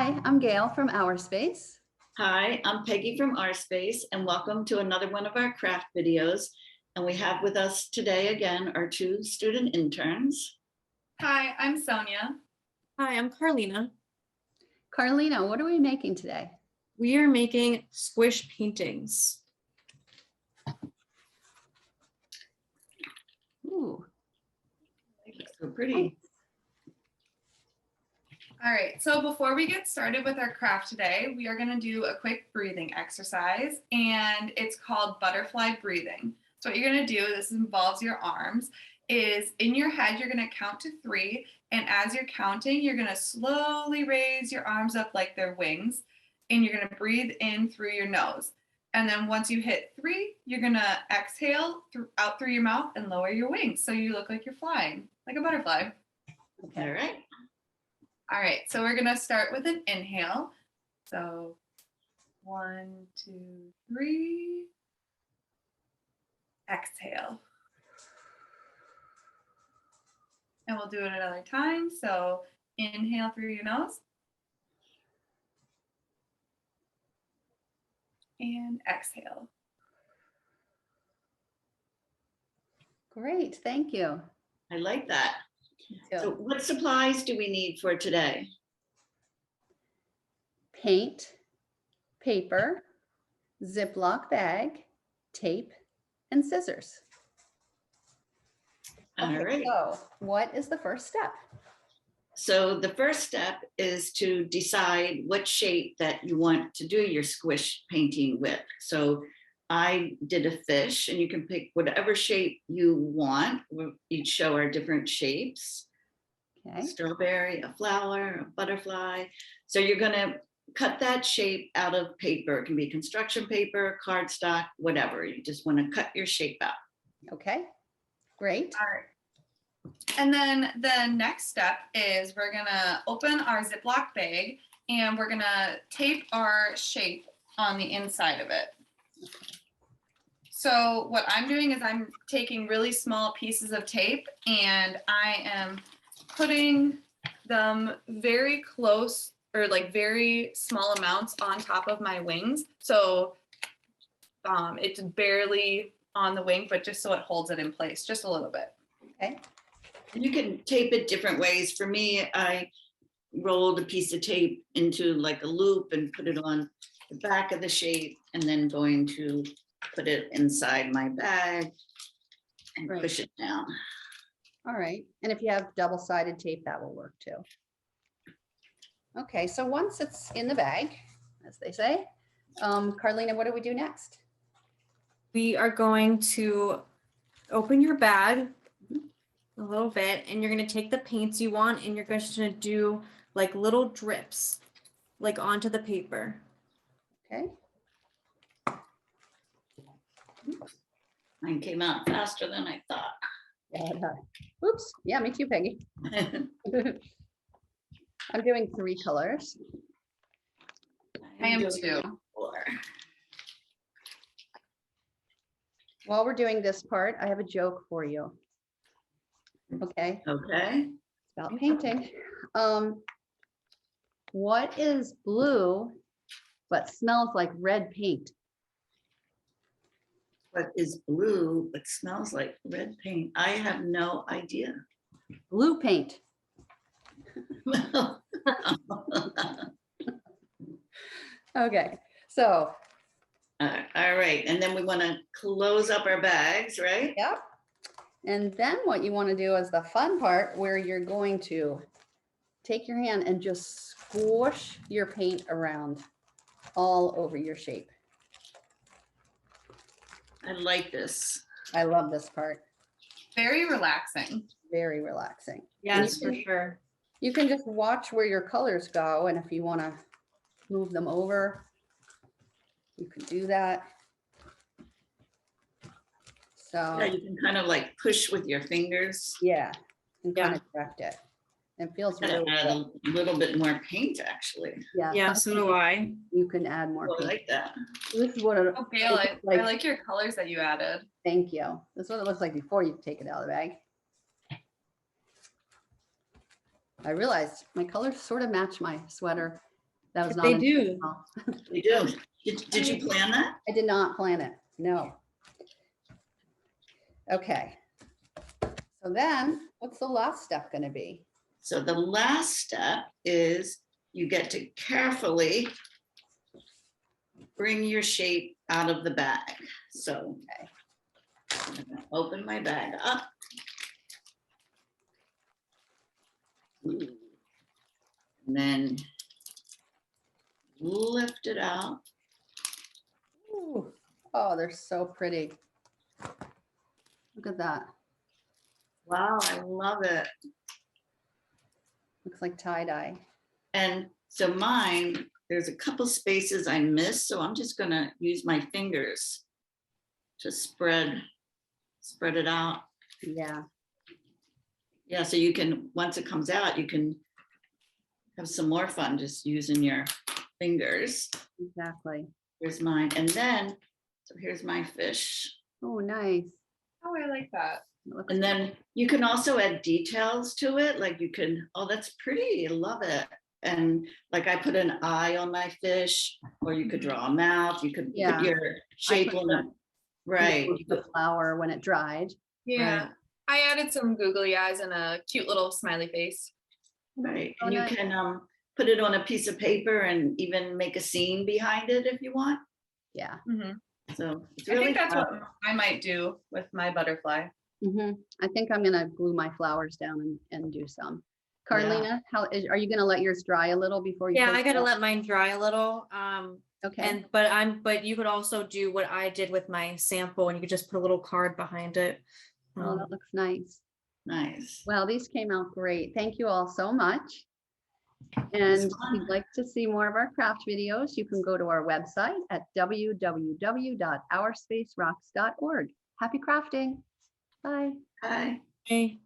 Hi, I'm Gail from Our Space. Hi, I'm Peggy from Our Space, and welcome to another one of our craft videos. And we have with us today again our two student interns. Hi, I'm Sonia. Hi, I'm Carlina. Carlina, what are we making today? We are making squish paintings. Ooh, So pretty. All right, so before we get started with our craft today, we are going to do a quick breathing exercise, and it's called butterfly breathing. So what you're going to do, this involves your arms, is in your head, you're going to count to 3, and as you're counting, you're going to slowly raise your arms up like they're wings, and you're going to breathe in through your nose. And then once you hit 3, you're going to exhale out through your mouth and lower your wings, so you look like you're flying, like a butterfly. okay. All right. All right, so we're gonna start with an inhale. So 1, 2, 3. Exhale. And we'll do it another time. So inhale through your nose. And exhale. Great, thank you. I like that. So, So what supplies do we need for today? paint, paper, Ziploc bag, tape, and scissors. All Okay, right. so what is the first step? So the first step is to decide what shape that you want to do your squish painting with. So I did a fish, and you can pick whatever shape you want. We'll each show our different shapes. Okay, Strawberry, a flower, a butterfly. So you're going to cut that shape out of paper. It can be construction paper, cardstock, whatever. You just want to cut your shape out. okay, great. All right. And then the next step is we're gonna open our Ziploc bag and we're gonna tape our shape on the inside of it. So what I'm doing is I'm taking really small pieces of tape and I am putting them very close, or like very small amounts, on top of my wings. So it's barely on the wing, but just so it holds it in place just a little bit. Okay, And you can tape it different ways. For me, I rolled a piece of tape into like a loop and put it on the back of the shape, and then going to put it inside my bag and Right. push it down. all right. And if you have double-sided tape, that will work too. Okay, so once it's in the bag, as they say, Carlina, what do we do next? We are going to open your bag a little bit, and you're going to take the paints you want, and you're just going to do like little drips like onto the paper. Okay, Mine came out faster than I thought. oops, yeah, me too, Peggy. I'm doing 3 colors. I am doing too. 4. While we're doing this part, I have a joke for you. Okay, Okay. it's about painting. What is blue but smells like red paint? What is blue but smells like red paint? I have no idea. Blue paint. Okay, so, All right, and then we want to close up our bags, right? yep. And then what you want to do is the fun part, where you're going to take your hand and just squish your paint around all over your shape. I like this. I love this part. Very relaxing. Very relaxing. Yes, you for can- sure. You can just watch where your colors go, and if you want to move them over, you can do that. Yeah, So, you can kind of like push with your fingers. yeah, and kind Yeah. of direct it. It feels Gotta really add good. a little bit more paint, actually. Yeah, so do I. You can add more Oh, I paint. like that. This is what it Oh, Gail, I looks like your colors that you added. Thank you. This is what it looks like before you take it out of the bag. I realized my colors sort of match my sweater That was not They do. intentional. We do. Did you plan that? I did not plan it, no. Okay. So then, what's the last step gonna be? So the last step is you get to carefully bring your shape out of the bag. So Okay. I'm gonna open my bag up. And then lift it out. Ooh. Oh, they're so pretty. Look at that. Wow, I love it. Looks like tie-dye. And so mine, there's a couple spaces I missed, so I'm just gonna use my fingers to spread it out. Yeah, Yeah, so you can, once it comes out, you can have some more fun just using your fingers. exactly. Here's mine. And then, so here's my fish. Oh, nice. Oh, I like that. It looks And then you can also add details to it. Like you can, oh, that's pretty. I love it. And like I put an eye on my fish, or you could draw a mouth. You could Yeah. put your shape put on the- it. Right. moved the flower when it dried. Yeah. Right. I added some googly eyes and a cute little smiley face. Right. Oh, And you nice. can put it on a piece of paper and even make a scene behind it if you want. Yeah. Mhm. So it's I really think that's fun. what I might do with my butterfly. I think I'm gonna glue my flowers down and do some. Carlina, are you gonna let yours dry a little before you? Yeah, post I gotta it? let mine dry a little. Okay, But you could also do what I did with my sample, and you could just put a little card behind it. oh, that looks nice. Nice. Well, these came out great. Thank you all so much. And It's if fun. you'd like to see more of our craft videos, you can go to our website at www.ourspacerocks.org. Happy crafting. Bye. Hi. Okay.